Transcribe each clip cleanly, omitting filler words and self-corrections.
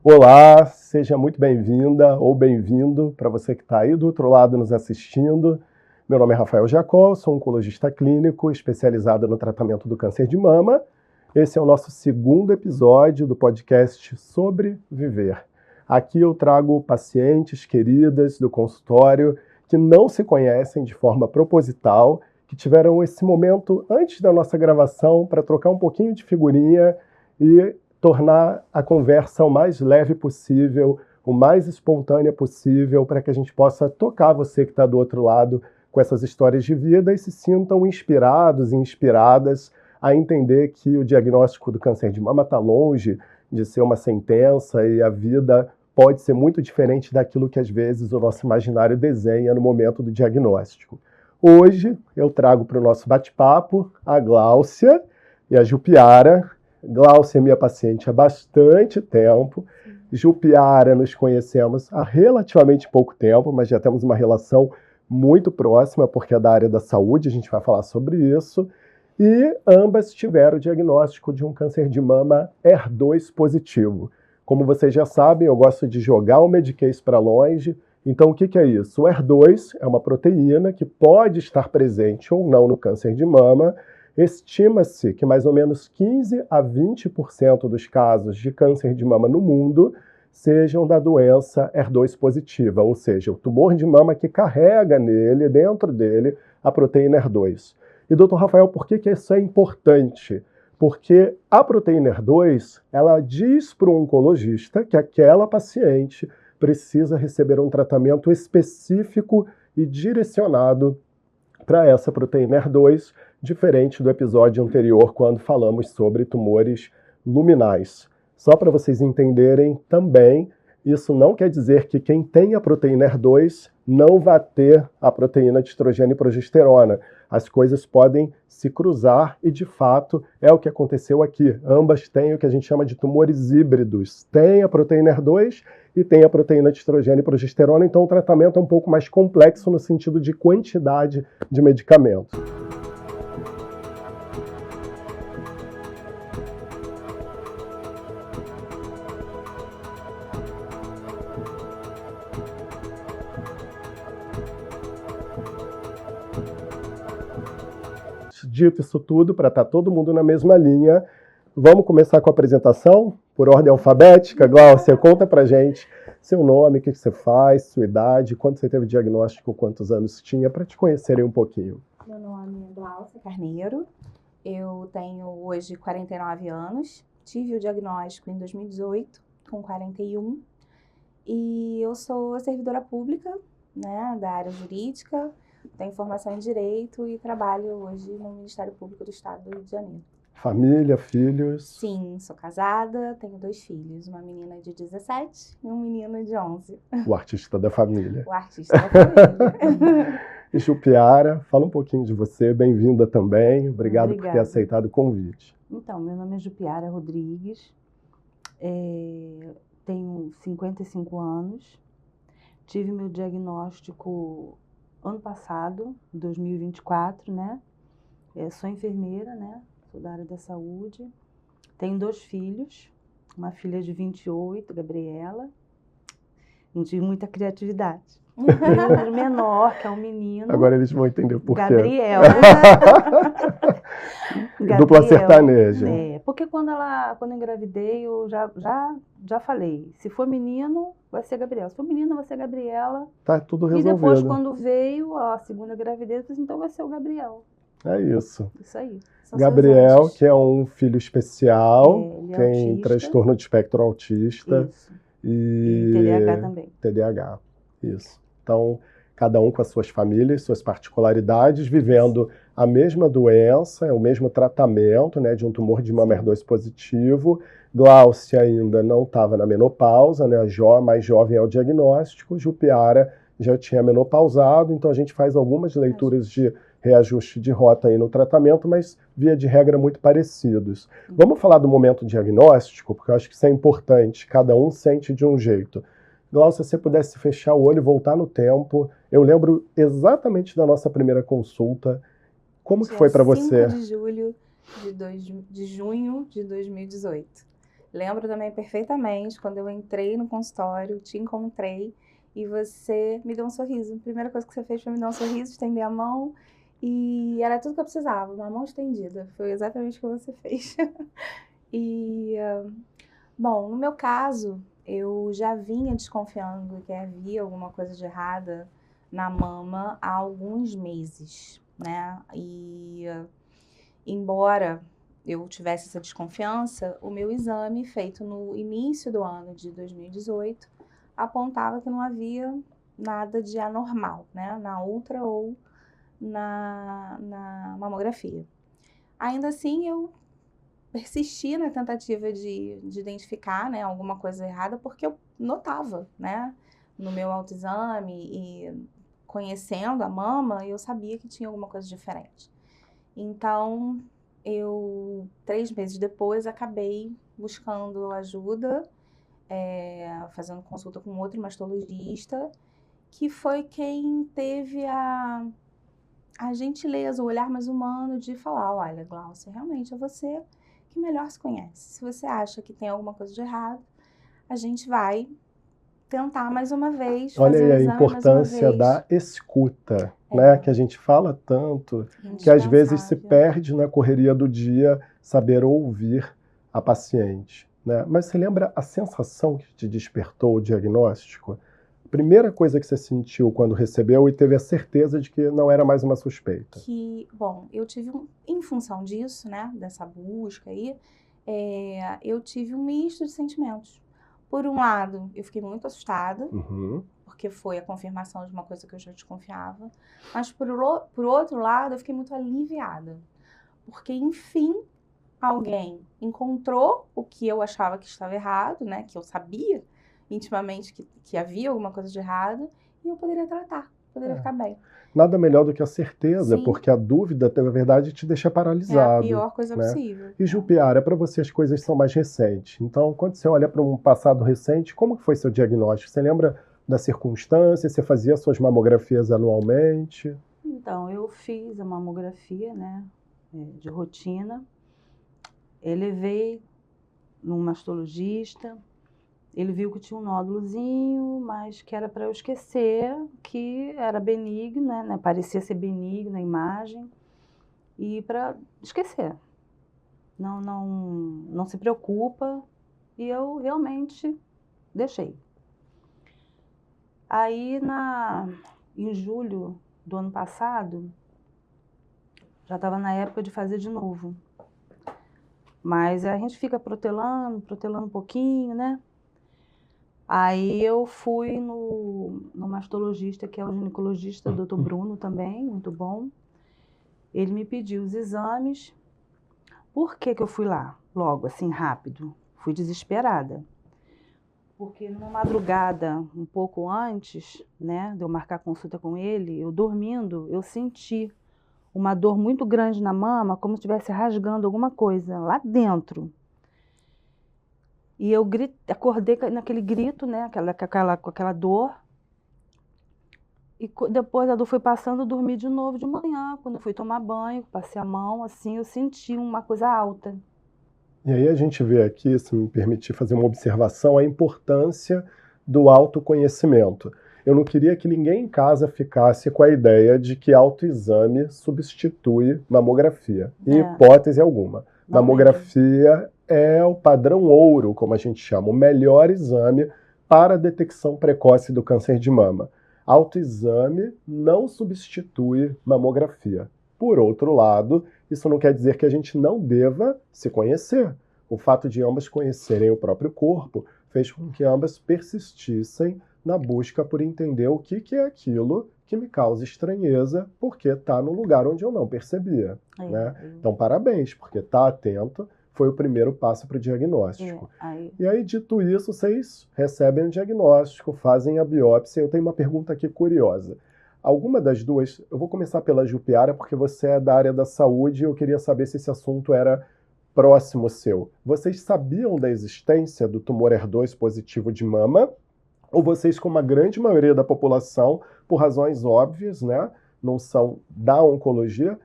Olá, seja muito bem-vinda ou bem-vindo para você que está aí do outro lado nos assistindo. Meu nome é Rafael Jacó, sou oncologista clínico especializado no tratamento do câncer de mama. Esse é o nosso segundo episódio do podcast Sobre Viver. Aqui eu trago pacientes queridas do consultório que não se conhecem de forma proposital, que tiveram esse momento antes da nossa gravação para trocar um pouquinho de figurinha e tornar a conversa o mais leve possível, o mais espontânea possível, para que a gente possa tocar você que está do outro lado com essas histórias de vida e se sintam inspirados e inspiradas a entender que o diagnóstico do câncer de mama está longe de ser uma sentença e a vida pode ser muito diferente daquilo que às vezes o nosso imaginário desenha no momento do diagnóstico. Hoje eu trago para o nosso bate-papo a Gláucia e a Jupiara. Gláucia é minha paciente há bastante tempo. Jupiara nos conhecemos há relativamente pouco tempo, mas já temos uma relação muito próxima, porque é da área da saúde, a gente vai falar sobre isso. E ambas tiveram o diagnóstico de um câncer de mama HER2 positivo. Como vocês já sabem, eu gosto de jogar o Medicace para longe. Então, o que é isso? O HER2 é uma proteína que pode estar presente ou não no câncer de mama. Estima-se que mais ou menos 15 a 20% dos casos de câncer de mama no mundo sejam da doença HER2 positiva, ou seja, o tumor de mama que carrega nele, dentro dele, a proteína HER2. E, doutor Rafael, por que isso é importante? Porque a proteína HER2, ela diz para o oncologista que aquela paciente precisa receber um tratamento específico e direcionado para essa proteína HER2, diferente do episódio anterior, quando falamos sobre tumores luminais. Só para vocês entenderem também, isso não quer dizer que quem tem a proteína HER2 não vai ter a proteína de estrogênio e progesterona. As coisas podem se cruzar e, de fato, é o que aconteceu aqui. Ambas têm o que a gente chama de tumores híbridos. Tem a proteína HER2 e tem a proteína de estrogênio e progesterona, então o tratamento é um pouco mais complexo no sentido de quantidade de medicamento. Dito isso tudo, para estar todo mundo na mesma linha, vamos começar com a apresentação, por ordem alfabética. Gláucia, conta pra gente seu nome, o que você faz, sua idade, quando você teve diagnóstico, quantos anos tinha, para te conhecerem um pouquinho. Meu nome é Gláucia Carneiro, eu tenho hoje 49 anos, tive o diagnóstico em 2018, com 41, e eu sou servidora pública, né, da área jurídica, tenho formação em Direito e trabalho hoje no Ministério Público do Estado do Rio de Janeiro. Família, filhos? Sim, sou casada, tenho 2 filhos, uma menina de 17 e um menino de 11. O artista da família. O artista da família. E Jupiara, fala um pouquinho de você, bem-vinda também, obrigado por ter aceitado o convite. Então, meu nome é Jupiara Rodrigues, tenho 55 anos, tive meu diagnóstico ano passado, 2024, né? Sou enfermeira, né? Sou da área da saúde. Tenho 2 filhos, uma filha de 28, Gabriela. Não tive muita criatividade. E o menor, que é um menino. Agora eles vão entender por quê. Gabriel. Dupla sertaneja. Porque quando eu engravidei, eu já falei. Se for menino, vai ser Gabriel. Se for menina, vai ser Gabriela. Tá tudo resolvido. E depois, quando veio a segunda gravidez, então vai ser o Gabriel. É isso. Isso aí. Gabriel, que é um filho especial, ele tem autista. Transtorno de espectro autista. Isso. E TDAH também. TDAH, isso. Então, cada um com as suas famílias, suas particularidades, vivendo a mesma doença, o mesmo tratamento, né, de um tumor de mama HER2 positivo. Gláucia ainda não estava na menopausa, né, mais jovem é o diagnóstico. Jupiara já tinha menopausado, então a gente faz algumas leituras de reajuste de rota aí no tratamento, mas via de regra muito parecidos. Vamos falar do momento diagnóstico, porque eu acho que isso é importante, cada um sente de um jeito. Gláucia, se você pudesse fechar o olho e voltar no tempo, eu lembro exatamente da nossa primeira consulta. Como que foi para você? 5 de junho de 2018. Lembro também perfeitamente quando eu entrei no consultório, te encontrei e você me deu um sorriso. A primeira coisa que você fez foi me dar um sorriso, estender a mão e era tudo que eu precisava, uma mão estendida. Foi exatamente o que você fez. E, bom, no meu caso, eu já vinha desconfiando que havia alguma coisa de errada na mama há alguns meses, né? E embora eu tivesse essa desconfiança, o meu exame feito no início do ano de 2018 apontava que não havia nada de anormal, né? Na ultra ou na mamografia. Ainda assim, eu persisti na tentativa de identificar, né, alguma coisa errada, porque eu notava, né, no meu autoexame e conhecendo a mama, eu sabia que tinha alguma coisa diferente. Então, 3 meses depois, acabei buscando ajuda, fazendo consulta com outro mastologista, que foi quem teve a gentileza, o olhar mais humano de falar, olha, Glaucia, realmente é você que melhor se conhece. Se você acha que tem alguma coisa de errado, a gente vai tentar mais uma vez, Olha fazer aí o a exame mais uma importância vez. da escuta, né? Que a gente fala tanto, que às vezes se perde na correria do dia saber ouvir a paciente, né? Mas você lembra a sensação que te despertou o diagnóstico? Primeira coisa que você sentiu quando recebeu e teve a certeza de que não era mais uma suspeita? Bom, eu tive em função disso, né, dessa busca aí, eu tive um misto de sentimentos. Por um lado, eu fiquei muito assustada, porque foi a confirmação de uma coisa que eu já desconfiava, mas por outro lado, eu fiquei muito aliviada, porque enfim, alguém encontrou o que eu achava que estava errado, né, que eu sabia intimamente que havia alguma coisa de errado, e eu poderia tratar, poderia ficar bem. Nada melhor do que a certeza, Sim. Porque a dúvida, na verdade, te deixa paralisado. É a pior coisa possível. E Jupiara, para você as coisas são mais recentes. Então, quando você olha para um passado recente, como foi seu diagnóstico? Você lembra da circunstância? Você fazia suas mamografias anualmente? Então, eu fiz a mamografia, né, de rotina. Eu levei num mastologista. Ele viu que tinha um nódulozinho, mas que era para eu esquecer, que era benigno, né? Parecia ser benigno na imagem, e para esquecer. Não se preocupa, e eu realmente deixei. Aí, em julho do ano passado, já estava na época de fazer de novo. Mas a gente fica protelando um pouquinho, né? Aí eu fui no mastologista, que é o ginecologista, o Dr. Bruno também, muito bom. Ele me pediu os exames. Por que eu fui lá logo, assim, rápido? Fui desesperada. Porque numa madrugada, um pouco antes, né, de eu marcar consulta com ele, eu dormindo, eu senti uma dor muito grande na mama, como se estivesse rasgando alguma coisa lá dentro. E eu acordei naquele grito, né, com aquela dor. E depois a dor foi passando, eu dormi de novo de manhã. Quando eu fui tomar banho, passei a mão, assim, eu senti uma coisa alta. E aí a gente vê aqui, se me permitir fazer uma observação, a importância do autoconhecimento. Eu não queria que ninguém em casa ficasse com a ideia de que autoexame substitui mamografia, em hipótese alguma. Mamografia é o padrão ouro, como a gente chama, o melhor exame para a detecção precoce do câncer de mama. Autoexame não substitui mamografia. Por outro lado, isso não quer dizer que a gente não deva se conhecer. O fato de ambas conhecerem o próprio corpo fez com que ambas persistissem na busca por entender o que é aquilo que me causa estranheza, porque está no lugar onde eu não percebia. Né? Então, parabéns, porque estar atento foi o primeiro passo para o diagnóstico. E aí, dito isso, vocês recebem o diagnóstico, fazem a biópsia. Eu tenho uma pergunta aqui curiosa. Alguma das duas, eu vou começar pela Jupiara, porque você é da área da saúde e eu queria saber se esse assunto era próximo seu. Vocês sabiam da existência do tumor HER2 positivo de mama? Ou vocês, como a grande maioria da população, por razões óbvias, né, não são da oncologia,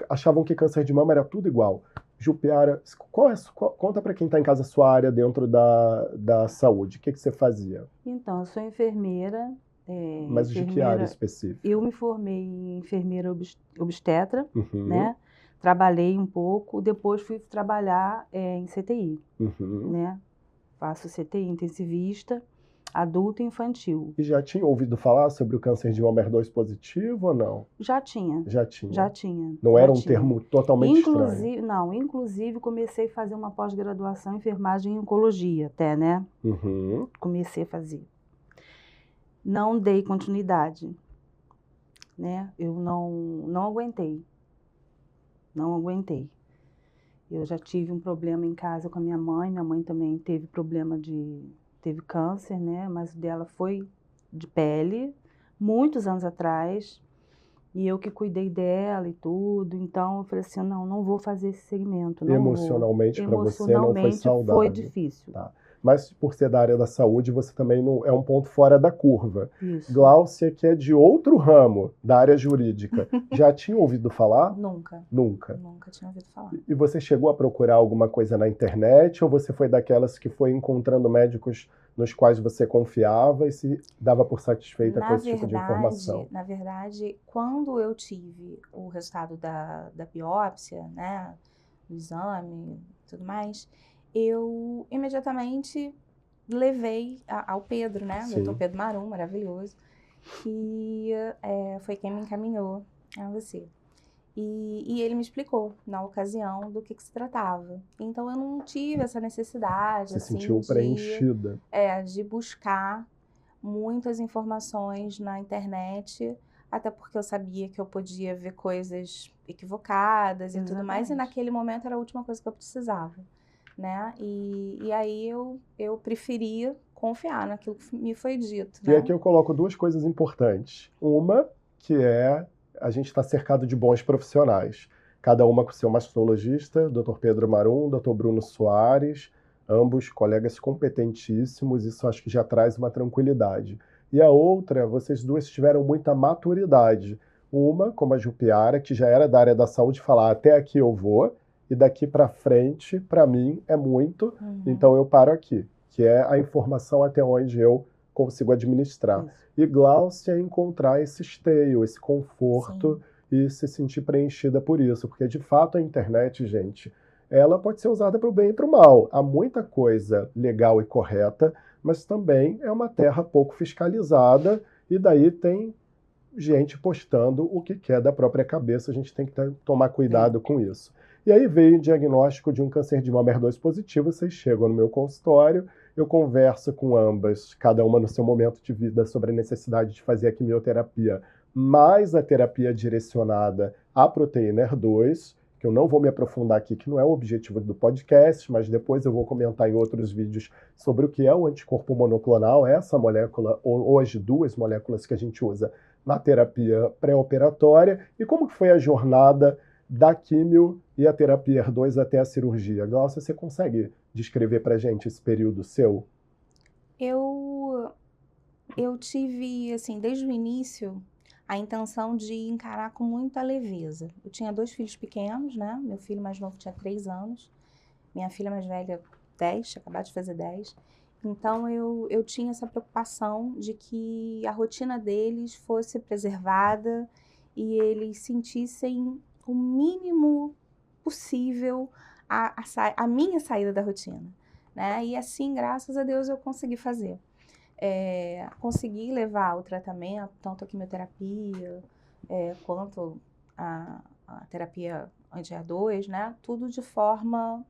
achavam que câncer de mama era tudo igual? Jupiara, conta para quem está em casa a sua área dentro da saúde. O que você fazia? Então, eu sou enfermeira. Mas de que área específica? Eu me formei em enfermeira obstetra, Uhum. né? Trabalhei um pouco, depois fui trabalhar em CTI, Uhum. né? Faço CTI, intensivista, adulto e infantil. E já tinha ouvido falar sobre o câncer de mama HER2 positivo ou não? Já tinha. Já tinha. Já tinha. Não era um termo totalmente estranho? Não, inclusive comecei a fazer uma pós-graduação em enfermagem e oncologia até, né? Uhum. Comecei a fazer. Não dei continuidade, né? Eu não aguentei. Não aguentei. Eu já tive um problema em casa com a minha mãe também teve teve câncer, né? Mas o dela foi de pele, muitos anos atrás, e eu que cuidei dela e tudo, então eu falei assim, não vou fazer esse segmento, não Emocionalmente vou. para você não foi saudável. Foi difícil. Tá. Mas por ser da área da saúde, você também não é um ponto fora da curva. Isso. Gláucia, que é de outro ramo, da área jurídica, já tinha ouvido falar? Nunca. Nunca. Nunca tinha ouvido falar. E você chegou a procurar alguma coisa na internet ou você foi daquelas que foi encontrando médicos nos quais você confiava e se dava por satisfeita com esse tipo de informação? Na verdade, quando eu tive o resultado da biópsia, né, do exame e tudo mais, eu imediatamente levei ao Pedro, né, Sim. Dr. Pedro Marum, maravilhoso, que foi quem me encaminhou a você. E ele me explicou, na ocasião, do que se tratava. Então, eu não tive essa necessidade, Você assim, sentiu preenchida. De buscar muitas informações na internet, até porque eu sabia que eu podia ver coisas equivocadas e tudo mais, e naquele momento era a última coisa que eu precisava, né? E aí eu preferia confiar naquilo que me foi dito, E né? aqui eu coloco duas coisas importantes. Uma, que é a gente está cercado de bons profissionais, cada uma com seu mastologista, Dr. Pedro Marum, Dr. Bruno Soares, ambos colegas competentíssimos, isso acho que já traz uma tranquilidade. E a outra, vocês duas tiveram muita maturidade. Uma, como a Jupiara, que já era da área da saúde, falar até aqui eu vou, e daqui para frente, para mim, é muito, então eu paro aqui, que é a informação até onde eu consigo administrar. Isso. E Gláucia encontrar esse esteio, esse conforto. Sim. E se sentir preenchida por isso. Porque, de fato, a internet, gente, ela pode ser usada para o bem e para o mal. Há muita coisa legal e correta, mas também é uma terra pouco fiscalizada e daí tem gente postando o que quer da própria cabeça. A gente tem que tomar cuidado com isso. E aí veio o diagnóstico de um câncer de mama HER2 positivo. Vocês chegam no meu consultório, eu converso com ambas, cada uma no seu momento de vida, sobre a necessidade de fazer a quimioterapia, mais a terapia direcionada à proteína HER2, que eu não vou me aprofundar aqui, que não é o objetivo do podcast, mas depois eu vou comentar em outros vídeos sobre o que é o anticorpo monoclonal, essa molécula, ou hoje duas moléculas que a gente usa na terapia pré-operatória, e como que foi a jornada da químio e a terapia HER2 até a cirurgia. Gláucia, você consegue descrever pra gente esse período seu? Eu tive, assim, desde o início, a intenção de encarar com muita leveza. Eu tinha 2 filhos pequenos, né? Meu filho mais novo tinha 3 anos, minha filha mais velha 10, tinha acabado de fazer 10. Então, eu tinha essa preocupação de que a rotina deles fosse preservada e eles sentissem o mínimo possível a minha saída da rotina, né? E assim, graças a Deus, eu consegui fazer. Consegui levar o tratamento, tanto a quimioterapia quanto a terapia anti-HER2, né? Tudo de forma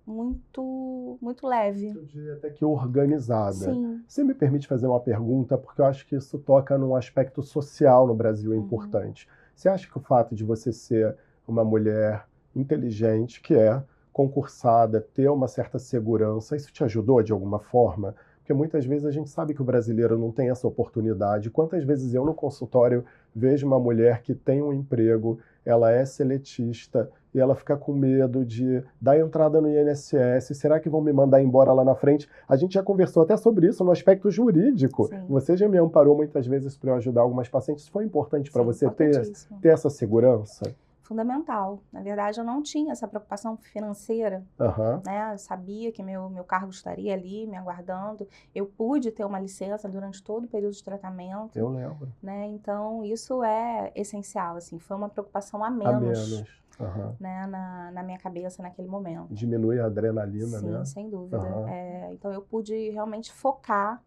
muito leve. Eu diria até que organizada. Sim. Você me permite fazer uma pergunta, porque eu acho que isso toca num aspecto social no Brasil importante. Você acha que o fato de você ser uma mulher inteligente, que é concursada, ter uma certa segurança, isso te ajudou de alguma forma? Porque muitas vezes a gente sabe que o brasileiro não tem essa oportunidade. Quantas vezes eu no consultório vejo uma mulher que tem um emprego, ela é seletista e ela fica com medo de dar entrada no INSS, será que vão me mandar embora lá na frente? A gente já conversou até sobre isso no aspecto jurídico. Sim. Você já me amparou muitas vezes para eu ajudar algumas pacientes. Foi importante para você ter essa segurança? fundamental. Na verdade, eu não tinha essa preocupação financeira, Aham. né? Eu sabia que meu cargo estaria ali me aguardando. Eu pude ter uma licença durante todo o período de tratamento, Eu lembro. né? Então, isso é essencial, assim. Foi uma preocupação a A menos, menos. Aham. né? Na minha cabeça naquele momento. Diminui a adrenalina, Sim, né? sem dúvida. Aham. Então, eu pude realmente focar,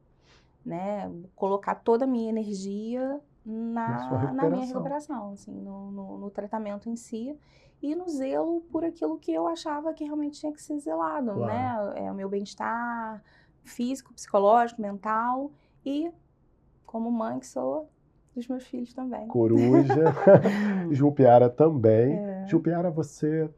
né? Colocar toda a minha energia Na sua na minha recuperação. recuperação, assim, no tratamento em si e no zelo por aquilo que eu achava que realmente tinha que ser zelado, Claro. né? O meu bem-estar físico, psicológico, mental e, como mãe que sou, dos meus filhos também. Coruja. Jupiara também. É. Jupiara, você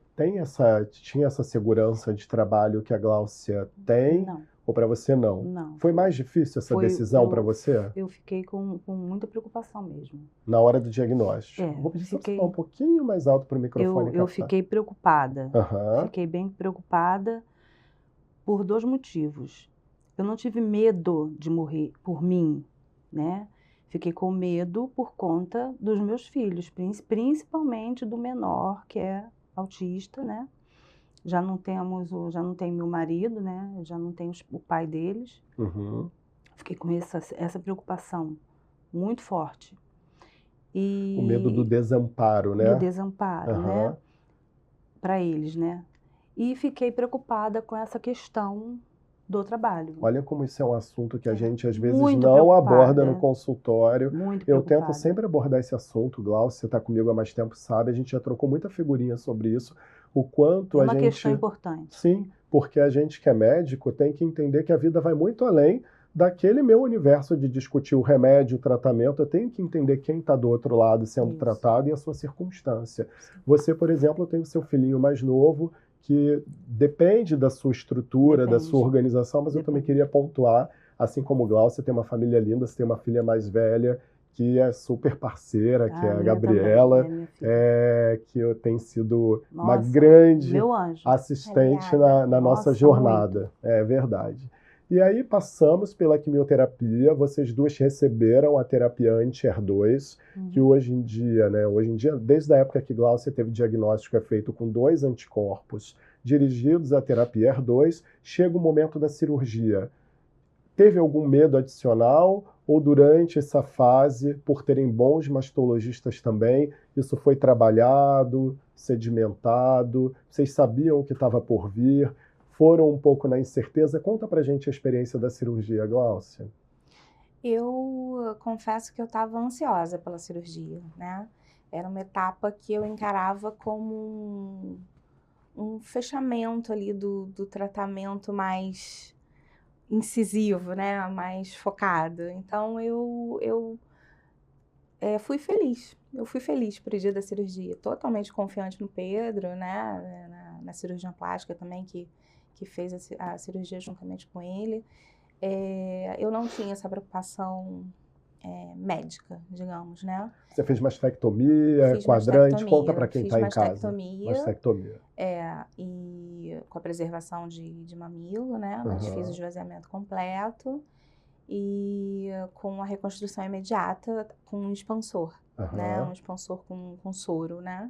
tinha essa segurança de trabalho que a Gláucia tem? Não, Ou para você não? não. Foi mais difícil essa Foi- decisão eu- para você? Eu fiquei com muita preocupação mesmo. Na hora do diagnóstico? É, Vou pedir só pra você fiquei- falar um pouquinho mais alto para o microfone Eu captar. fiquei preocupada. Aham. Fiquei bem preocupada por 2 motivos. Eu não tive medo de morrer por mim, né? Fiquei com medo por conta dos meus filhos, principalmente do menor, que é autista, né? Já não tem meu marido, né? Já não tem o pai deles. Uhum. Fiquei com essa preocupação muito forte. E O medo do desamparo, né? do desamparo, né? Aham. Para eles, né? E fiquei preocupada com essa questão do trabalho. Olha como isso é um assunto que a gente às vezes Muito não preocupada. aborda no consultório. Muito Eu preocupada. tento sempre abordar esse assunto, Glaucio, você está comigo há mais tempo, sabe? A gente já trocou muita figurinha sobre isso. O quanto É a uma gente... questão importante. Sim, porque a gente que é médico tem que entender que a vida vai muito além daquele meu universo de discutir o remédio, o tratamento. Eu tenho que entender quem está do outro lado sendo Isso. tratado e a sua circunstância. Você, por exemplo, tem o seu filhinho mais novo, que depende da sua estrutura, da Depende. sua organização, mas eu também Depende. queria pontuar, assim como o Glaucio, você tem uma família linda, você tem uma filha mais velha, que é super parceira, que é a minha Gabriela, também, minha filha. que tem sido uma Nossa, grande meu anjo. assistente Aliada. na nossa Nossa, jornada. É verdade. E aí passamos pela quimioterapia, vocês duas receberam a terapia anti-HER2, que hoje em dia, desde a época que Glaucia teve diagnóstico, é feito com 2 anticorpos dirigidos à terapia HER2, chega o momento da cirurgia. Teve algum medo adicional ou durante essa fase, por terem bons mastologistas também, isso foi trabalhado, sedimentado, vocês sabiam o que estava por vir? Foram um pouco na incerteza? Conta pra gente a experiência da cirurgia, Glaucia. Eu confesso que eu estava ansiosa pela cirurgia, né? Era uma etapa que eu encarava como um fechamento ali do tratamento mais incisivo, né? Mais focado. Então, eu fui feliz. Eu fui feliz pro dia da cirurgia. Totalmente confiante no Pedro, né? Na cirurgiã plástica também, que fez a cirurgia juntamente com ele. Eu não tinha essa preocupação médica, digamos, né? Você fez mastectomia, Fiz quadrante? mastectomia, Conta para quem fiz está em casa. mastectomia. Mastectomia. E com a preservação de mamilo, né? Mas Aham. fiz o esvaziamento completo e com a reconstrução imediata com um expansor, né? Aham. Um expansor com soro, né?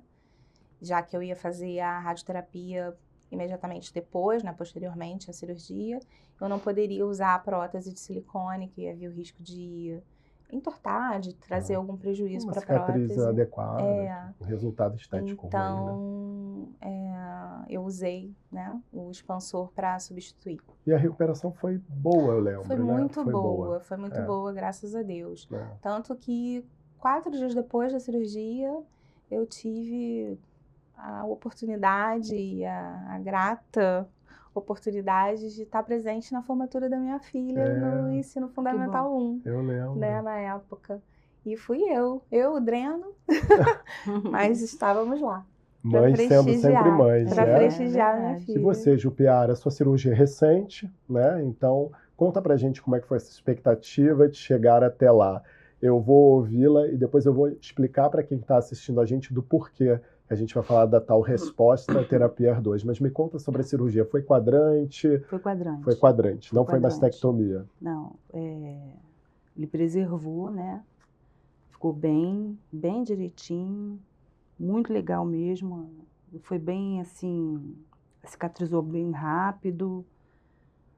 Já que eu ia fazer a radioterapia imediatamente depois, né? Posteriormente à cirurgia, eu não poderia usar a prótese de silicone, que havia o risco de entortar, de trazer algum prejuízo Uma para a cicatriz prótese. adequada, um resultado estético ruim, né? Então, eu usei, né, o expansor para substituir. E a recuperação foi boa, eu lembro, Foi né? muito Foi boa, foi muito É. boa, graças a Deus. É. Tanto que 4 dias depois da cirurgia, eu tive a oportunidade e a grata oportunidade de estar presente na formatura da minha filha no ensino fundamental 1, Eu lembro. né, na época. E fui eu, o Dreno, mas estávamos lá. Mães sendo sempre mães, Para né? prestigiar minha verdade. filha. E você, Jupiara, sua cirurgia é recente, né? Então, conta pra gente como é que foi essa expectativa de chegar até lá. Eu vou ouvi-la e depois eu vou explicar para quem está assistindo a gente do porquê a gente vai falar da tal resposta à terapia HER2. Mas me conta sobre a cirurgia. Foi quadrante? Foi quadrante. Foi quadrante, não foi quadrante. mastectomia. Não, ele preservou, né? Ficou bem direitinho. muito legal mesmo. Foi bem assim, cicatrizou bem rápido.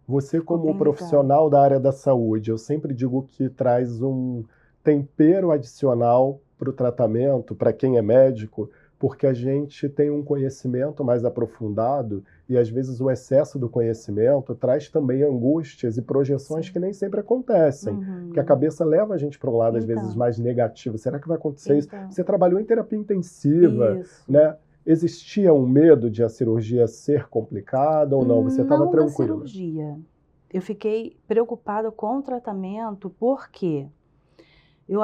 Você, Ficou como bem profissional da área da saúde, eu sempre digo que traz um tempero adicional para o tratamento, para quem é médico, porque a gente tem um conhecimento mais aprofundado e, às vezes, o excesso do conhecimento traz também angústias e projeções Sim. que nem sempre acontecem. Porque a cabeça leva a gente para um lado, às vezes, Então. mais negativo. Será que vai acontecer isso? Então. Você trabalhou em terapia intensiva, Isso. né? Existia um medo de a cirurgia ser complicada ou não? Você estava Não da tranquila? cirurgia. Eu fiquei preocupada com o tratamento porque eu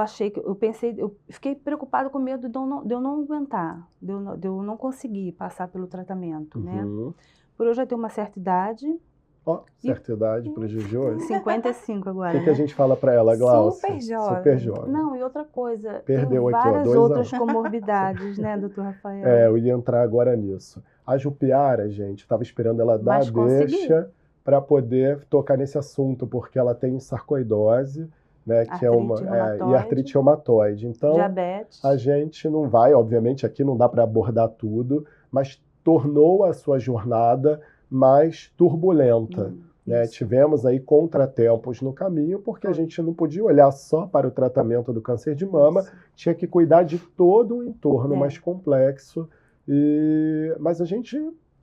fiquei preocupada com medo de eu não aguentar, de eu não conseguir passar pelo tratamento, né? Uhum. Por eu já ter uma certa idade, Ó, certa idade para os dias de hoje. 55 O agora, que a né? gente fala para ela, Glaucia? Super jovem. Super jovem. Não, e outra coisa, Perdeu tem aqui, ó, várias 2 outras anos. comorbidades, né, doutor Rafael? Eu ia entrar agora nisso. A Jupiara, gente, estava esperando ela dar a Mas consegui. deixa para poder tocar nesse assunto, porque ela tem sarcoidose, né, que é uma Artrite reumatoide. e artrite reumatoide. Então, Diabetes. a gente não vai, obviamente, aqui não dá para abordar tudo, mas tornou a sua jornada mais turbulenta. Né? Isso. Tivemos aí contratempos no caminho, porque a gente não podia olhar só para o tratamento do câncer de mama, Isso. tinha que cuidar de todo o entorno É. mais complexo. Mas a gente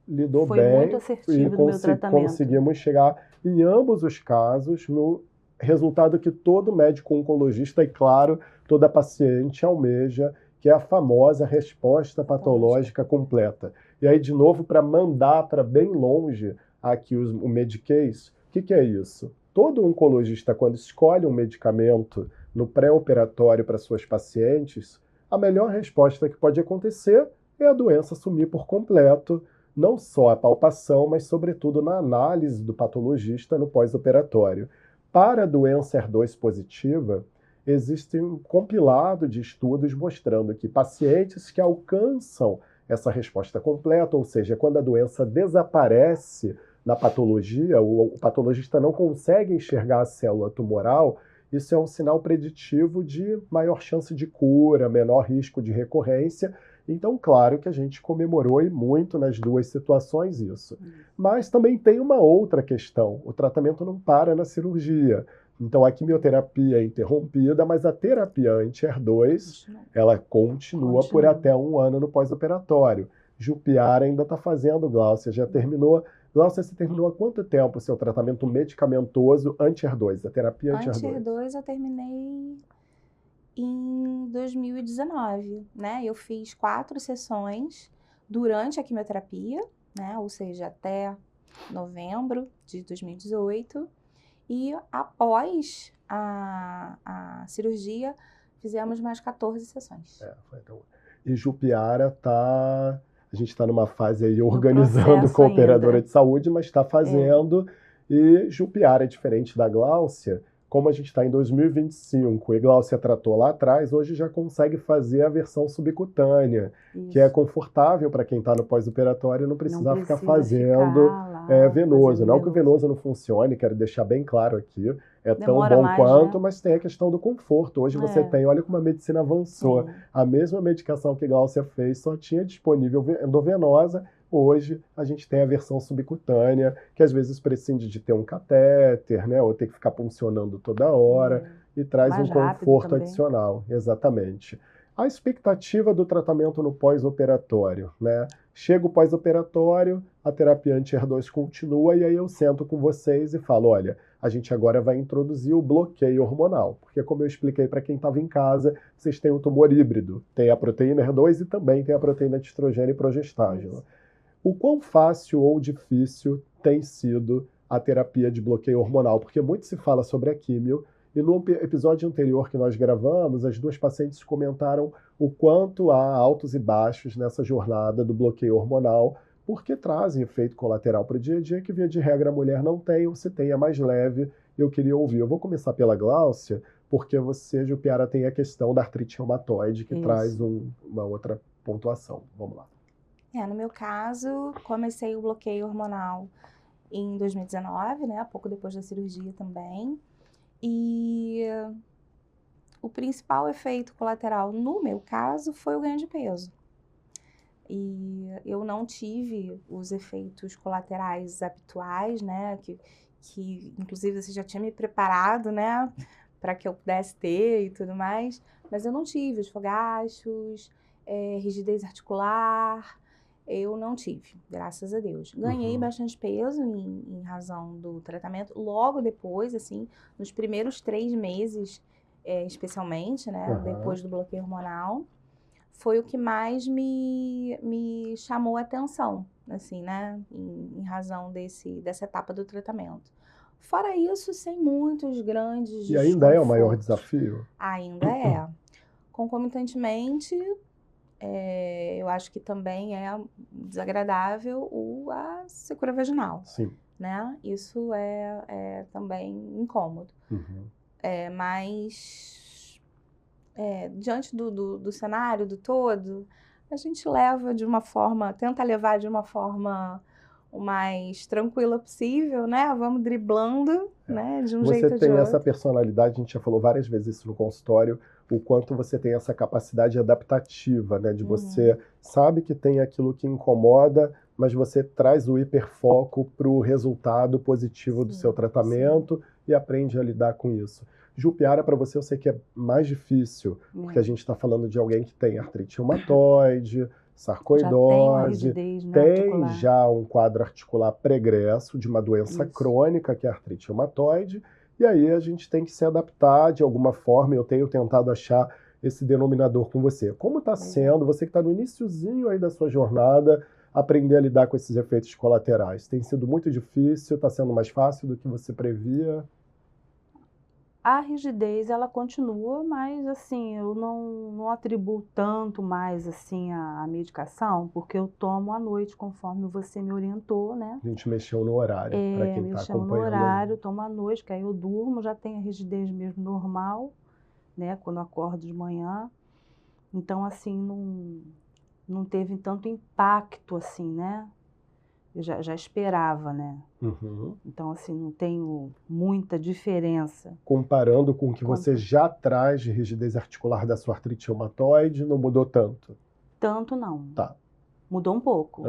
lidou Foi bem muito assertivo no meu tratamento. conseguimos chegar, em ambos os casos, no resultado que todo médico oncologista e, claro, toda paciente almeja, que é a famosa resposta patológica completa. E aí, de novo, para mandar para bem longe aqui o Medicase, o que é isso? Todo oncologista, quando escolhe um medicamento no pré-operatório para suas pacientes, a melhor resposta que pode acontecer é a doença sumir por completo, não só a palpação, mas sobretudo na análise do patologista no pós-operatório. Para a doença HER2 positiva, existe um compilado de estudos mostrando que pacientes que alcançam essa resposta completa, ou seja, quando a doença desaparece na patologia, o patologista não consegue enxergar a célula tumoral, isso é um sinal preditivo de maior chance de cura, menor risco de recorrência. Então, claro que a gente comemorou e muito nas duas situações isso. Mas também tem uma outra questão, o tratamento não para na cirurgia. Então, a quimioterapia é interrompida, mas a terapia anti-HER2, ela continua por até 1 ano no pós-operatório. Jupiara ainda está fazendo, Glaucia, já terminou. Glaucia, você terminou há quanto tempo o seu tratamento medicamentoso anti-HER2, a terapia anti-HER2? Anti-HER2 eu terminei em 2019, né? Eu fiz 4 sessões durante a quimioterapia, né? Ou seja, até novembro de 2018. E após a cirurgia, fizemos mais 14 sessões. E Jupiara a gente está numa fase aí organizando com a operadora ainda de saúde, mas está fazendo. E Jupiara é diferente da Glaucia. Como a gente está em 2025 e Glaucia tratou lá atrás, hoje já consegue fazer a versão subcutânea, que é confortável para quem está no pós-operatório e não precisa ficar fazendo venoso. Não que o venoso não funcione, quero deixar bem claro aqui, é tão bom quanto, mas tem a questão do conforto. Hoje você tem, olha como a medicina avançou, a mesma medicação que Glaucia fez só tinha disponível endovenosa. Hoje a gente tem a versão subcutânea, que às vezes prescinde de ter um catéter, né, ou ter que ficar puncionando toda hora, e traz um conforto adicional. Exatamente. A expectativa do tratamento no pós-operatório, né? Chega o pós-operatório, a terapia anti-HER2 continua, e aí eu sento com vocês e falo, olha, a gente agora vai introduzir o bloqueio hormonal, porque como eu expliquei para quem estava em casa, vocês têm o tumor híbrido, tem a proteína HER2 e também tem a proteína de estrogênio e progestágeno. O quão fácil ou difícil tem sido a terapia de bloqueio hormonal? Porque muito se fala sobre a químio, e no episódio anterior que nós gravamos, as duas pacientes comentaram o quanto há altos e baixos nessa jornada do bloqueio hormonal, porque trazem efeito colateral para o dia a dia que, via de regra, a mulher não tem, ou se tem, é mais leve. Eu queria ouvir. Eu vou começar pela Glaucia, porque você, Jupiara, tem a questão da artrite reumatoide, que traz uma outra pontuação. Vamos lá. No meu caso, comecei o bloqueio hormonal em 2019, né? Pouco depois da cirurgia também. E o principal efeito colateral, no meu caso, foi o ganho de peso, E eu não tive os efeitos colaterais habituais, né? Que inclusive você já tinha me preparado, né? Para que eu pudesse ter e tudo mais. Mas eu não tive os fogachos, rigidez articular. Eu não tive, graças a Deus. Ganhei bastante peso em razão do tratamento. Logo depois, assim, nos primeiros 3 meses, especialmente, né? Depois do bloqueio hormonal. Foi o que mais me chamou a atenção, assim, né? Em razão dessa etapa do tratamento. Fora isso, sem muitos grandes E ainda é o maior desconfortos. desafio? Ainda é. Concomitantemente, eu acho que também é desagradável a secura vaginal. Sim. Né? Isso é também incômodo. Mas... diante do cenário, do todo, a gente leva de uma forma, tenta levar de uma forma o mais tranquila possível, né? Vamos driblando, né? De um jeito ou de Você tem outro. essa personalidade, a gente já falou várias vezes isso no consultório, o quanto você tem essa capacidade adaptativa, né? De você sabe que tem aquilo que incomoda, mas você traz o hiperfoco para o resultado positivo do seu tratamento e aprende a lidar com isso. Jupiara, para você, eu sei que é mais difícil, porque a gente está falando de alguém que tem artrite reumatoide, sarcoidose, tem já um quadro articular pregresso de uma doença crônica, que é a artrite reumatoide, e aí a gente tem que se adaptar de alguma forma. Eu tenho tentado achar esse denominador com você. Como está sendo, você que está no iniciozinho aí da sua jornada, aprender a lidar com esses efeitos colaterais? Tem sido muito difícil? Está sendo mais fácil do que você previa? A rigidez, ela continua, mas assim, eu não atribuo tanto mais assim a medicação, porque eu tomo à noite, conforme você me orientou, né? A gente mexeu no horário, para quem está acompanhando. No horário, tomo à noite, que aí eu durmo, já tenho a rigidez mesmo normal, né? Quando eu acordo de manhã. Então, assim, não teve tanto impacto assim, né? Eu já esperava, né? Então, assim, não tenho muita diferença. Comparando com o que você já traz de rigidez articular da sua artrite reumatoide, não mudou tanto? Tanto não. Tá. Mudou um pouco,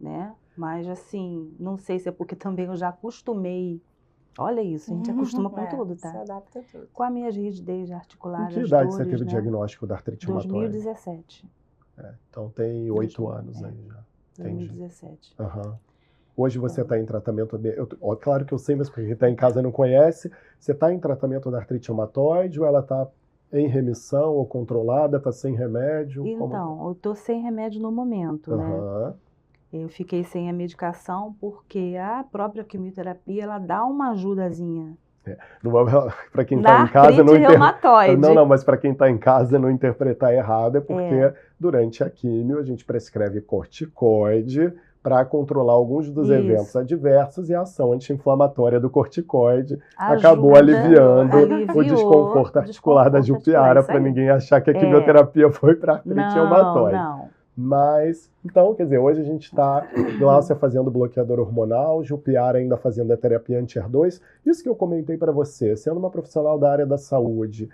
né? Mas, assim, não sei se é porque também eu já acostumei. Olha isso, a gente acostuma com tudo, tá? Se adapta a tudo. Com a minha rigidez articular. Em que idade você teve o diagnóstico da artrite reumatoide? 2017. Então tem 8 anos aí já. 2017. Hoje você está em tratamento... Claro que eu sei, mas para quem está em casa e não conhece, você está em tratamento da artrite reumatoide ou ela está em remissão ou controlada, está sem remédio? Então, eu estou sem remédio no momento, né? Eu fiquei sem a medicação porque a própria quimioterapia, ela dá uma ajudazinha. Para quem está em casa não mas para quem está em casa não interpretar errado, é porque durante a quimio a gente prescreve corticoide para controlar alguns dos eventos adversos, e a ação anti-inflamatória do corticoide acabou aliviando o desconforto articular da Jupiara, para ninguém achar que a quimioterapia foi para artrite reumatoide. Mas, então, quer dizer, hoje a gente está, Gláucia fazendo bloqueador hormonal, Jupiara ainda fazendo a terapia anti-HER2. Isso que eu comentei para você, sendo uma profissional da área da saúde,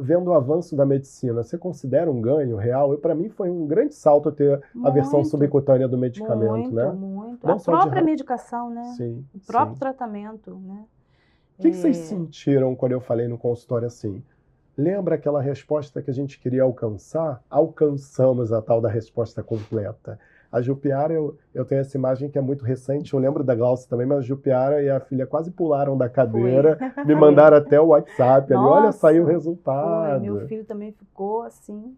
vendo o avanço da medicina, você considera um ganho real? Para mim foi um grande salto ter a versão subcutânea do medicamento, né? Muito. A própria medicação, né? Sim. O próprio tratamento, né? O que vocês sentiram quando eu falei no consultório assim? Lembra aquela resposta que a gente queria alcançar? Alcançamos a tal da resposta completa. A Jupiara, eu tenho essa imagem que é muito recente, eu lembro da Gláucia também, mas a Jupiara e a filha quase pularam da cadeira, me mandaram até o WhatsApp ali, olha, saiu o resultado. Meu filho também ficou assim.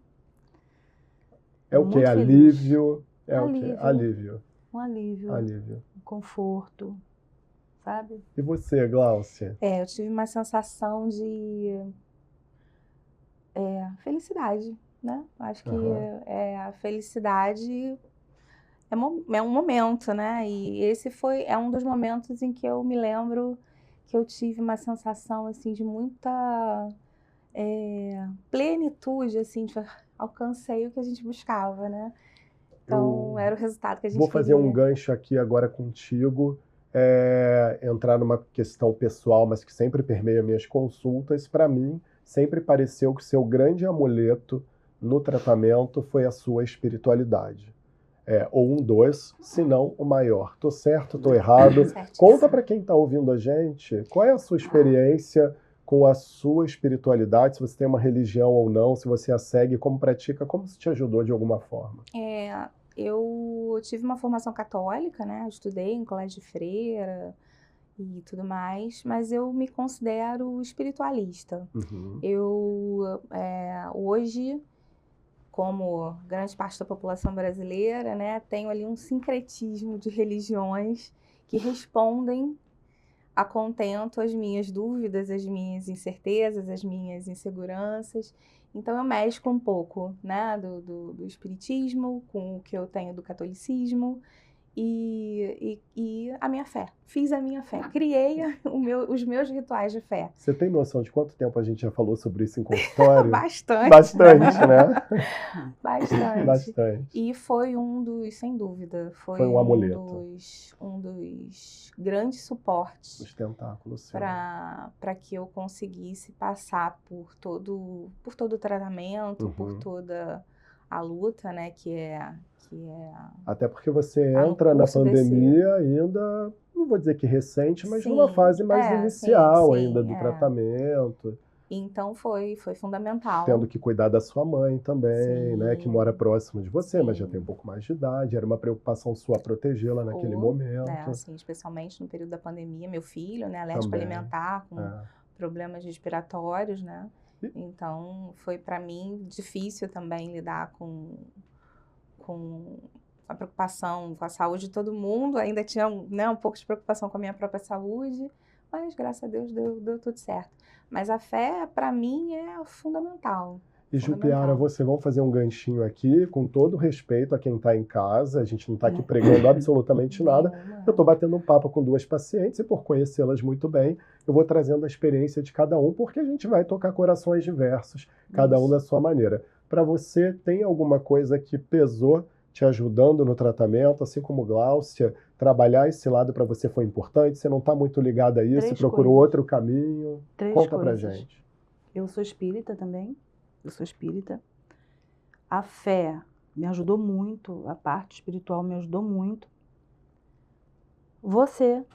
É o quê? Alívio? Alívio. Um alívio. Um conforto, sabe? E você, Gláucia? Eu tive uma sensação de felicidade, né? Acho que a felicidade é um momento, né? E esse é um dos momentos em que eu me lembro que eu tive uma sensação, assim, de muita plenitude, assim, de alcancei o que a gente buscava, né? Então, era o resultado que a gente queria. Vou fazer um gancho aqui agora contigo, entrar numa questão pessoal, mas que sempre permeia minhas consultas. Para mim, sempre pareceu que o seu grande amuleto no tratamento foi a sua espiritualidade. ou um dos, se não o maior. Tô certo, tô errado? Certíssimo. Conta para quem está ouvindo a gente, qual é a sua experiência com a sua espiritualidade, se você tem uma religião ou não, se você a segue, como pratica, como isso te ajudou de alguma forma? Eu tive uma formação católica, né? Eu estudei em colégio de freira e tudo mais, mas eu me considero espiritualista. Uhum. Eu, hoje, como grande parte da população brasileira, né, tenho ali um sincretismo de religiões que respondem a contento as minhas dúvidas, as minhas incertezas, as minhas inseguranças. Então eu mesclo um pouco, né, do espiritismo com o que eu tenho do catolicismo e a minha fé. Fiz a minha fé, criei os meus rituais de fé. Você tem noção de quanto tempo a gente já falou sobre isso em consultório? Bastante. Bastante, né? Bastante. E foi sem dúvida, foi um amuleto. um dos grandes suportes os tentáculos para que eu conseguisse passar por todo o tratamento, por toda a luta, né, que é até porque você entra na pandemia ainda, não vou dizer que recente, mas numa fase mais inicial ainda do tratamento. Então foi fundamental. Tendo que cuidar da sua mãe também, né, que mora próximo de você, mas já tem um pouco mais de idade. Era uma preocupação sua protegê-la naquele momento. Assim, especialmente no período da pandemia, meu filho, né, alérgico alimentar, com problemas respiratórios, né. Então foi para mim difícil também lidar com a preocupação com a saúde de todo mundo. Ainda tinha um pouco de preocupação com a minha própria saúde, mas graças a Deus deu tudo certo. Mas a fé, para mim, é fundamental. E Jupiara, vamos fazer um ganchinho aqui, com todo respeito a quem está em casa, a gente não está aqui pregando absolutamente nada. Eu estou batendo um papo com duas pacientes e por conhecê-las muito bem, eu vou trazendo a experiência de cada um, porque a gente vai tocar corações diversos, cada um da sua maneira. Para você, tem alguma coisa que pesou te ajudando no tratamento, assim como Gláucia, trabalhar esse lado para você foi importante? Você não está muito ligada a isso, procurou outro caminho? Conta pra gente. Eu sou espírita também, A fé me ajudou muito, a parte espiritual me ajudou muito. Você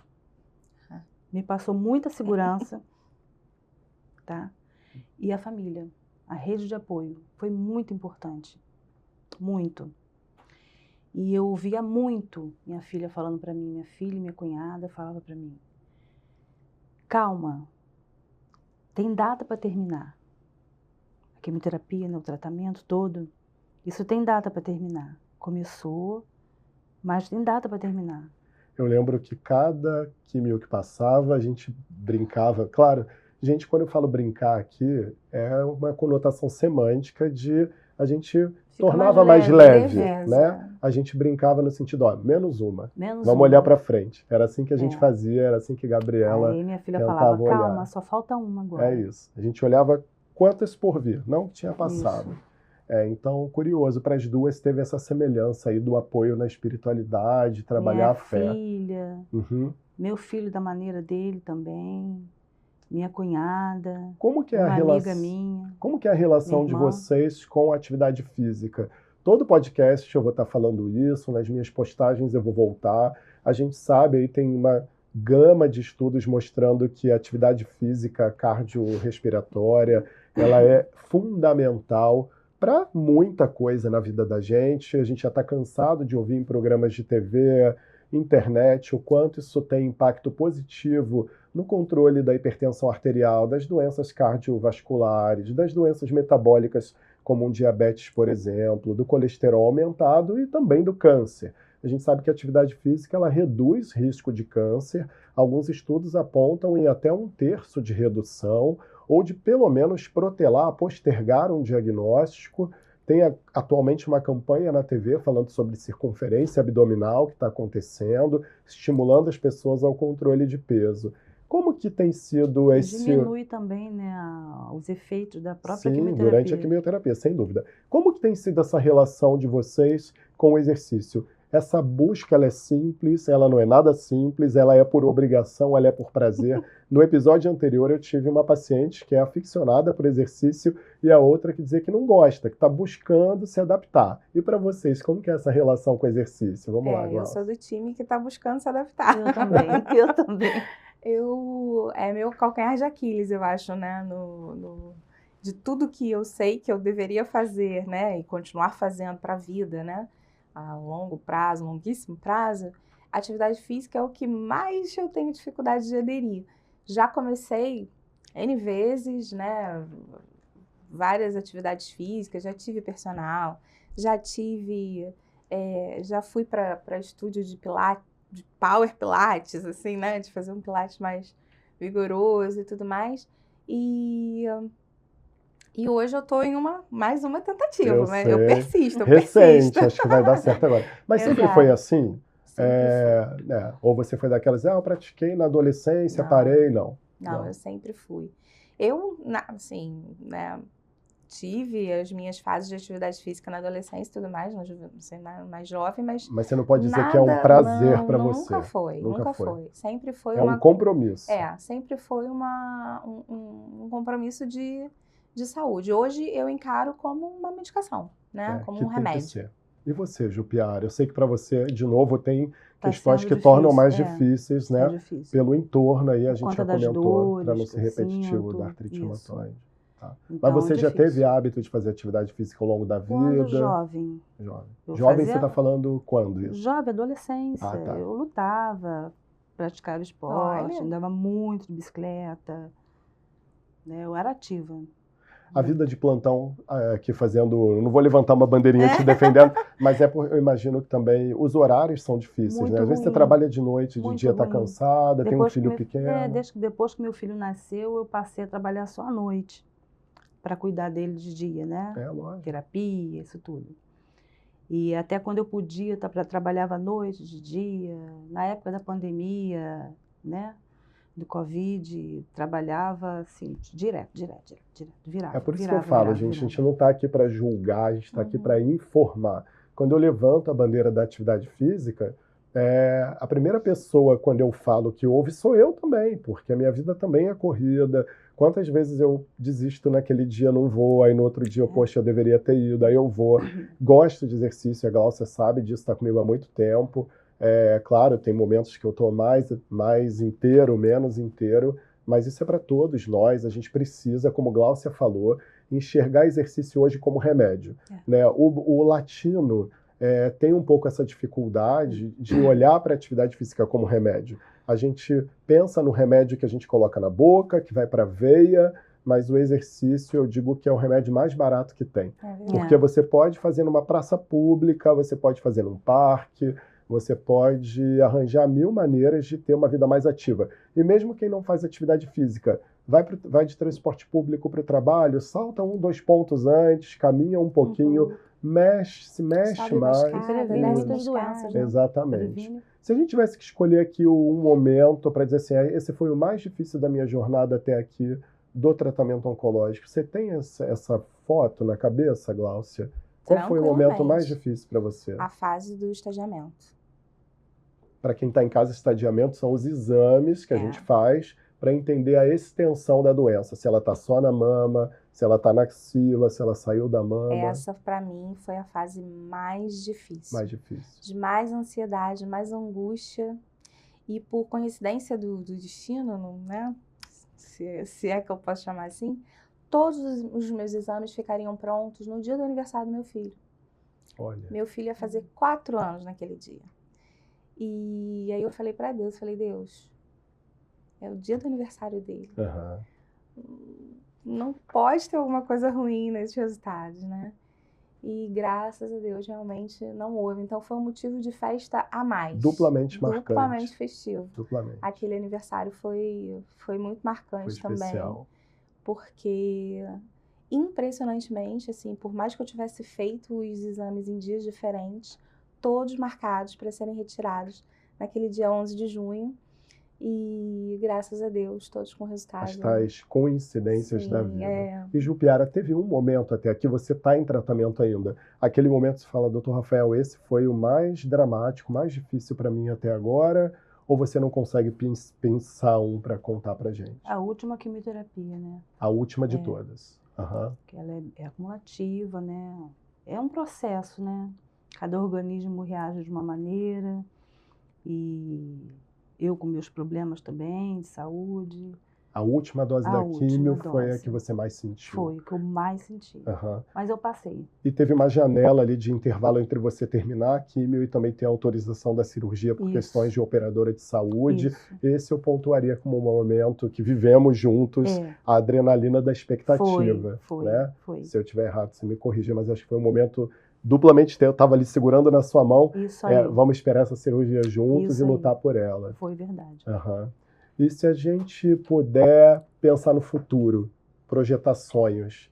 me passou muita segurança, tá? E a família, a rede de apoio, foi muito importante, muito. E eu ouvia muito minha filha falando para mim, minha filha e minha cunhada falava para mim, calma, tem data para terminar. A quimioterapia, né, o tratamento todo, isso tem data para terminar. Começou, mas tem data para terminar. Eu lembro que cada quimio que passava, a gente brincava. Claro, gente, quando eu falo brincar aqui, é uma conotação semântica de a gente tornava mais leve, né? A gente brincava no sentido, menos uma. Vamos olhar para frente. Era assim que a gente fazia, era assim que Gabriela Aí minha filha falava, calma, só falta uma agora. É isso. A gente olhava quantas por vir, não tinha passado. Então, curioso, para as duas teve essa semelhança aí do apoio na espiritualidade, trabalhar a fé. Minha filha, meu filho da maneira dele também, minha cunhada, como que é uma amiga minha. Como que é a relação de vocês com a atividade física? Todo podcast eu vou estar falando isso, nas minhas postagens eu vou voltar. A gente sabe, aí tem uma gama de estudos mostrando que a atividade física cardiorrespiratória, ela é fundamental para muita coisa na vida da gente. A gente já está cansado de ouvir em programas de TV, internet, o quanto isso tem impacto positivo no controle da hipertensão arterial, das doenças cardiovasculares, das doenças metabólicas, como um diabetes, por exemplo, do colesterol aumentado e também do câncer. A gente sabe que a atividade física ela reduz risco de câncer. Alguns estudos apontam em até 1/3 de redução, ou de pelo menos protelar, postergar um diagnóstico. Tem atualmente uma campanha na TV falando sobre circunferência abdominal que está acontecendo, estimulando as pessoas ao controle de peso. Como que tem sido esse... Diminui também, né, os efeitos da própria quimioterapia. Durante a quimioterapia, sem dúvida. Como que tem sido essa relação de vocês com o exercício? essa busca, ela é simples, ela não é nada simples, ela é por obrigação, ela é por prazer. No episódio anterior eu tive uma paciente que é aficionada por exercício e a outra que dizia que não gosta, que está buscando se adaptar. E para vocês, como que é essa relação com o exercício? Vamos lá, Eu Glaucia. sou do time que está buscando se adaptar. Eu também, eu também. É meu calcanhar de Aquiles, eu acho, né? De tudo que eu sei que eu deveria fazer, né? E continuar fazendo para a vida, né? A longo prazo, longuíssimo prazo, a atividade física é o que mais eu tenho dificuldade de aderir. Já comecei N vezes, né? Várias atividades físicas, já tive personal, já fui para estúdio de Pilates, de Power Pilates, assim, né? De fazer um Pilates mais vigoroso e tudo mais. E hoje eu tô em mais uma tentativa, mas eu persisto, Recente, acho que vai dar certo agora. Mas sempre foi assim? Sempre foi. Ou você foi daquelas, eu pratiquei na adolescência, parei, não. Não, eu sempre fui. Eu, assim, né, tive as minhas fases de atividade física na adolescência e tudo mais, mais jovem, mas... Mas você não pode dizer que é um prazer para você. Nunca foi. Sempre foi um compromisso. Sempre foi um compromisso de saúde. Hoje eu encaro como uma medicação, né? Como um remédio. E você, Jupiara? Eu sei que para você, de novo, tem questões que tornam mais difíceis, né? Difícil. Pelo entorno aí, a gente já comentou, para não dores, ser repetitivo, da artrite reumatoide. Tá. Então, mas você já teve hábito de fazer atividade física ao longo da vida? Quando jovem. Jovem, você está falando quando isso? Jovem, adolescência. Tá. Eu lutava, praticava esporte, andava muito de bicicleta. Né? Eu era ativa. A vida de plantão aqui fazendo... Não vou levantar uma bandeirinha te defendendo, mas eu imagino que também os horários são difíceis, muito né? Às vezes você trabalha de noite, de dia está cansada, tem um filho pequeno. Depois que meu filho nasceu, eu passei a trabalhar só à noite, para cuidar dele de dia, né? Lógico. Terapia, isso tudo. E até quando eu podia, trabalhava à noite, de dia, na época da pandemia, né? Do Covid, trabalhava assim, direto, virava. É por isso que eu falo, gente, a gente não está aqui para julgar, a gente está aqui para informar. Quando eu levanto a bandeira da atividade física, a primeira pessoa, quando eu falo que ouve, sou eu também, porque a minha vida também é corrida. Quantas vezes eu desisto naquele dia, não vou, aí no outro dia, poxa, eu deveria ter ido, aí eu vou. Gosto de exercício, a Glaucia sabe disso, está comigo há muito tempo. Claro, tem momentos que eu estou mais inteiro, menos inteiro, mas isso é para todos nós. A gente precisa, como Glaucia falou, enxergar exercício hoje como remédio. Né? O latino tem um pouco essa dificuldade de olhar para a atividade física como remédio. A gente pensa no remédio que a gente coloca na boca, que vai para a veia, mas o exercício, eu digo que é o remédio mais barato que tem. Porque você pode fazer numa praça pública, você pode fazer num parque, você pode arranjar 1000 maneiras de ter uma vida mais ativa. E mesmo quem não faz atividade física, vai de transporte público para o trabalho, salta 1, 2 pontos antes, caminha um pouquinho, se mexe mais. Previne muitas doenças. Né? Exatamente. Se a gente tivesse que escolher aqui um momento para dizer assim, esse foi o mais difícil da minha jornada até aqui do tratamento oncológico, você tem essa foto na cabeça, Glaucia? Qual foi o momento mais difícil para você? A fase do estadiamento. Para quem está em casa, estadiamento são os exames que a gente faz para entender a extensão da doença. Se ela está só na mama, se ela está na axila, se ela saiu da mama. Essa, para mim, foi a fase mais difícil. Mais difícil. De mais ansiedade, mais angústia. E por coincidência do destino, né? Se é que eu posso chamar assim, todos os meus exames ficariam prontos no dia do aniversário do meu filho. Olha. Meu filho ia fazer 4 anos naquele dia. E aí eu falei para Deus, Deus, é o dia do aniversário dele. Não pode ter alguma coisa ruim nesses resultados, né? E graças a Deus realmente não houve. Então foi um motivo de festa a mais. Duplamente marcante. Duplamente festivo. Duplamente. Aquele aniversário foi muito marcante também. Especial. Porque impressionantemente, assim, por mais que eu tivesse feito os exames em dias diferentes, todos marcados para serem retirados naquele dia 11 de junho. E graças a Deus, todos com resultado. As tais coincidências da Sim, vida. E Jupiara, teve um momento até aqui, você está em tratamento ainda. Aquele momento você fala, doutor Rafael, esse foi o mais dramático, mais difícil para mim até agora, ou você não consegue pensar um para contar para gente? A última quimioterapia, né? A última de todas. Uhum. Que ela é acumulativa, né? É um processo, né? Cada organismo reage de uma maneira e eu com meus problemas também de saúde. A última dose da químio foi a que você mais sentiu? Foi, que eu mais senti. Uhum. Mas eu passei. E teve uma janela ali de intervalo entre você terminar a químio e também ter a autorização da cirurgia por questões de operadora de saúde. Esse eu pontuaria como um momento que vivemos juntos, a adrenalina da expectativa. Foi. Se eu estiver errado, você me corrija, mas acho que foi um momento duplamente, eu estava ali segurando na sua mão. Isso aí. Vamos esperar essa cirurgia juntos e lutar por ela. Foi verdade. Uhum. E se a gente puder pensar no futuro, projetar sonhos,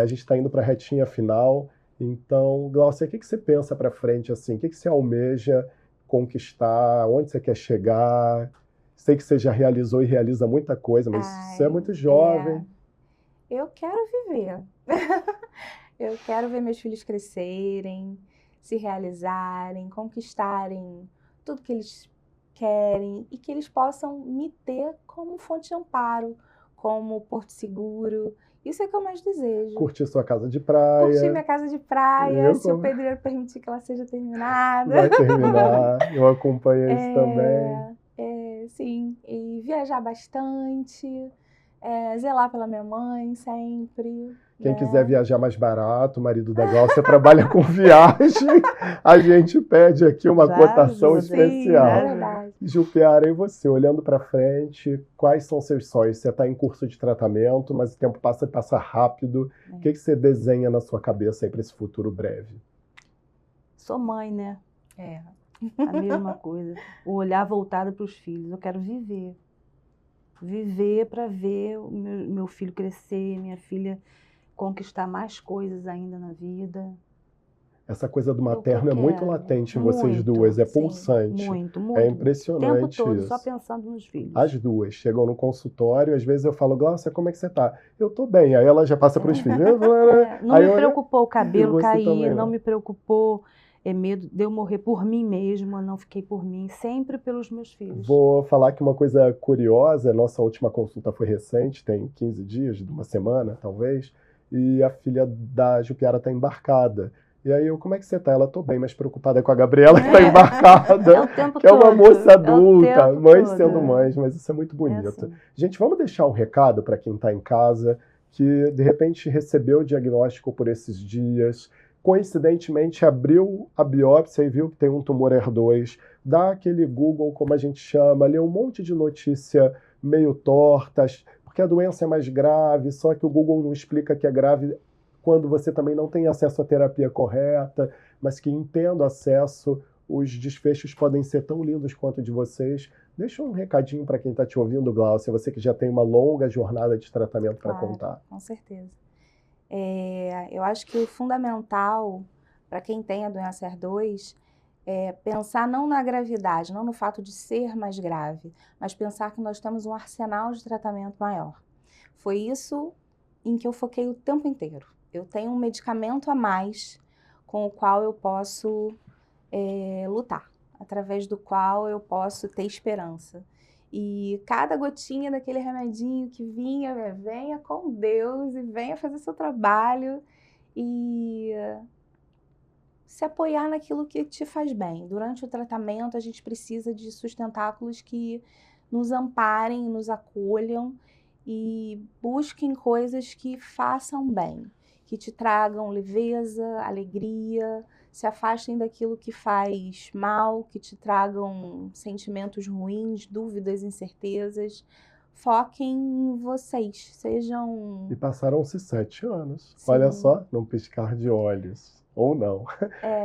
a gente está indo para a retinha final, então, Gláucia, o que você pensa para frente, assim? O que você almeja conquistar? Onde você quer chegar? Sei que você já realizou e realiza muita coisa, mas você é muito jovem. Eu quero viver. Eu quero ver meus filhos crescerem, se realizarem, conquistarem tudo que eles querem e que eles possam me ter como fonte de amparo, como porto seguro. Isso é o que eu mais desejo. Curtir sua casa de praia. Curtir minha casa de praia, se o pedreiro permitir que ela seja terminada. Vai terminar, eu acompanho isso também. Sim, e viajar bastante, zelar pela minha mãe sempre. Quem quiser viajar mais barato, o marido da Gláucia trabalha com viagem, a gente pede aqui uma cotação especial. É verdade. Jupiara, e você, olhando para frente, quais são seus sonhos? Você está em curso de tratamento, mas o tempo passa rápido. O que você desenha na sua cabeça aí para esse futuro breve? Sou mãe, né? A mesma coisa. O olhar voltado para os filhos. Eu quero viver. Viver para ver o meu filho crescer, minha filha conquistar mais coisas ainda na vida. Essa coisa do materno é muito latente em vocês duas, é pulsante. Muito. É impressionante o tempo todo, isso. só pensando nos filhos. As duas chegam no consultório, às vezes eu falo, Gláucia, como é que você tá? Eu tô bem. Aí ela já passa para os filhos. Não me preocupou o cabelo cair, também, não me preocupou medo de eu morrer por mim mesma, não fiquei por mim, sempre pelos meus filhos. Vou falar que uma coisa curiosa, nossa última consulta foi recente, tem 15 dias, uma semana talvez, e a filha da Jupiara está embarcada. E aí como é que você tá? Ela, tô bem, mas preocupada com a Gabriela que está embarcada, que é uma moça adulta, mães sendo mães, mas isso é muito bonito. Assim. Gente, vamos deixar um recado para quem está em casa, que de repente recebeu o diagnóstico por esses dias, coincidentemente abriu a biópsia e viu que tem um tumor HER2, dá aquele Google, como a gente chama, lê um monte de notícia meio tortas, porque a doença é mais grave, só que o Google não explica que é grave quando você também não tem acesso à terapia correta, mas que tendo acesso, os desfechos podem ser tão lindos quanto o de vocês. Deixa um recadinho para quem está te ouvindo, Gláucia, você que já tem uma longa jornada de tratamento para contar. Com certeza. Eu acho que o fundamental para quem tem a doença HER2 é pensar não na gravidade, não no fato de ser mais grave, mas pensar que nós temos um arsenal de tratamento maior. Foi isso em que eu foquei o tempo inteiro. Eu tenho um medicamento a mais com o qual eu posso lutar, através do qual eu posso ter esperança. E cada gotinha daquele remedinho que vinha, venha com Deus e venha fazer seu trabalho e se apoiar naquilo que te faz bem. Durante o tratamento, a gente precisa de sustentáculos que nos amparem, nos acolham e busquem coisas que façam bem, que te tragam leveza, alegria, se afastem daquilo que faz mal, que te tragam sentimentos ruins, dúvidas, incertezas. Foquem em vocês, sejam... E passaram-se 7 anos. Sim. Olha só, num piscar de olhos. ou não.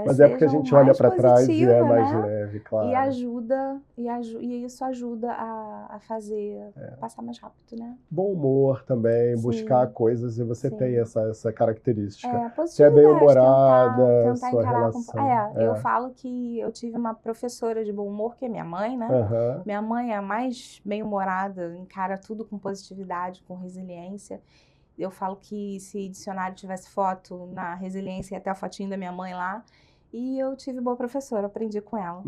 Mas é porque a sejam gente olha mais para trás e é positiva, mais né? leve, claro. E isso ajuda a fazer passar mais rápido, né? Bom humor também, buscar Sim, coisas, e você tem sim. essa característica. Você é Positividade, bem-humorada, tentar sua encarar com... relação. Eu falo que eu tive uma professora de bom humor, que é minha mãe, né? Aham. Minha mãe é a mais bem-humorada, encara tudo com positividade, com resiliência. Eu falo que se dicionário tivesse foto na resiliência, ia até a fotinho da minha mãe lá. E eu tive boa professora, aprendi com ela.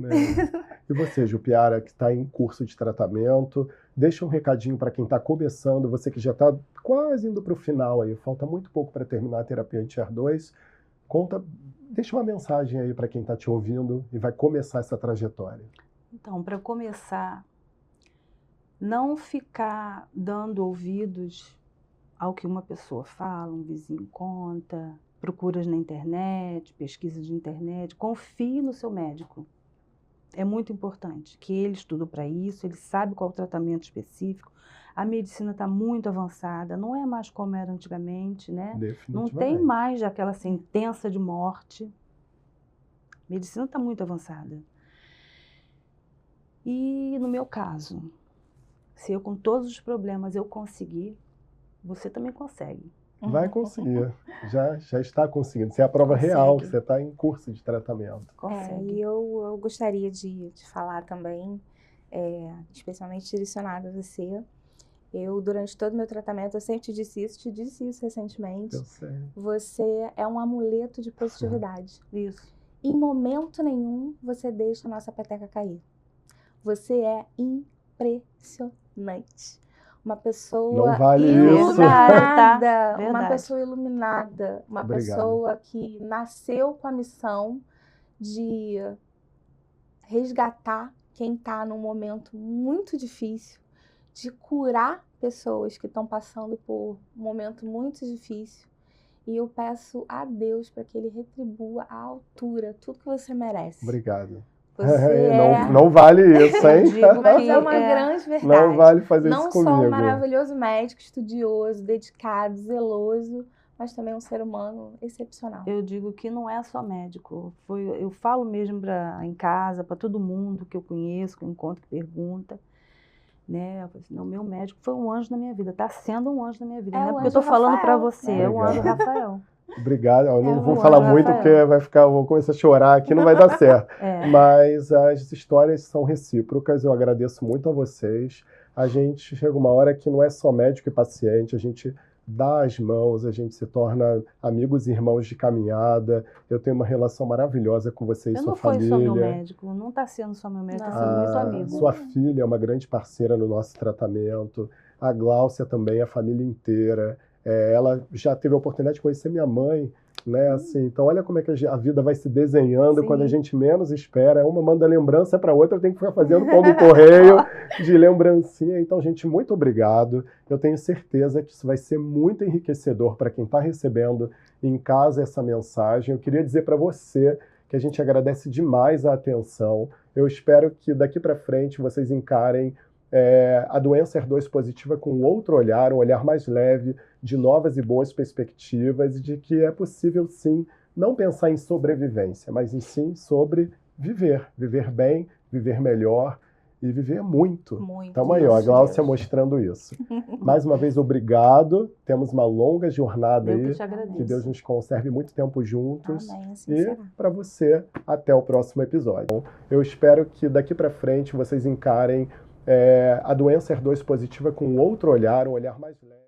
E você, Jupiara, que está em curso de tratamento, deixa um recadinho para quem está começando, você que já está quase indo para o final aí, falta muito pouco para terminar a terapia Anti-HER2, deixa uma mensagem aí para quem está te ouvindo e vai começar essa trajetória. Então, para começar, não ficar dando ouvidos ao que uma pessoa fala, um vizinho conta, procuras na internet, pesquisas de internet. Confie no seu médico. É muito importante que ele estuda para isso, ele sabe qual é o tratamento específico. A medicina está muito avançada, não é mais como era antigamente, né? Não tem mais aquela sentença de morte. A medicina está muito avançada. E no meu caso, se eu com todos os problemas eu conseguir, você também consegue. Vai conseguir, já está conseguindo. Você é a prova real que você está em curso de tratamento. E eu gostaria de falar também, especialmente direcionado a você. Eu, durante todo o meu tratamento, eu sempre te disse isso recentemente. Eu sei. Você é um amuleto de positividade. Isso. Em momento nenhum, você deixa a nossa peteca cair. Você é impressionante. Uma pessoa não vale iluminada, isso. uma pessoa iluminada, uma Obrigado. Pessoa que nasceu com a missão de resgatar quem está num momento muito difícil, de curar pessoas que estão passando por um momento muito difícil. E eu peço a Deus para que Ele retribua à altura tudo que você merece. Obrigado. Você não vale isso, hein? Mas é uma grande verdade. Não vale fazer isso comigo. Não só um maravilhoso médico, estudioso, dedicado, zeloso, mas também um ser humano excepcional. Eu digo que não é só médico. Eu falo mesmo em casa, para todo mundo que eu conheço, que eu encontro, que pergunta. Né? Não, meu médico foi um anjo na minha vida, está sendo um anjo na minha vida. Não é porque eu estou falando para você, é o anjo Rafael. Obrigado, eu não vou falar muito porque vou começar a chorar aqui, não vai dar certo. Mas as histórias são recíprocas, eu agradeço muito a vocês. A gente chega uma hora que não é só médico e paciente, a gente dá as mãos, a gente se torna amigos e irmãos de caminhada. Eu tenho uma relação maravilhosa com você e sua família. Não foi só meu médico, não está sendo só meu médico, está sendo muito amigo. Sua filha é uma grande parceira no nosso tratamento, a Gláucia também, a família inteira. Ela já teve a oportunidade de conhecer minha mãe, né? Assim, então olha como é que a vida vai se desenhando quando a gente menos espera. Uma manda lembrança para outra, tem que ficar fazendo pão do correio de lembrancinha. Então, gente, muito obrigado. Eu tenho certeza que isso vai ser muito enriquecedor para quem está recebendo em casa essa mensagem. Eu queria dizer para você que a gente agradece demais a atenção. Eu espero que daqui para frente vocês encarem a doença HER2 positiva com outro olhar, um olhar mais leve, de novas e boas perspectivas, e de que é possível, sim, não pensar em sobrevivência, mas em sim sobre viver bem, viver melhor e viver muito. Então, aí, a Gláucia mostrando isso. Mais uma vez, obrigado. Temos uma longa jornada aí. Que Deus nos conserve muito tempo juntos. Amém, assim e para você, até o próximo episódio. Então, eu espero que daqui para frente vocês encarem a doença HER2 positiva com outro olhar, um olhar mais leve.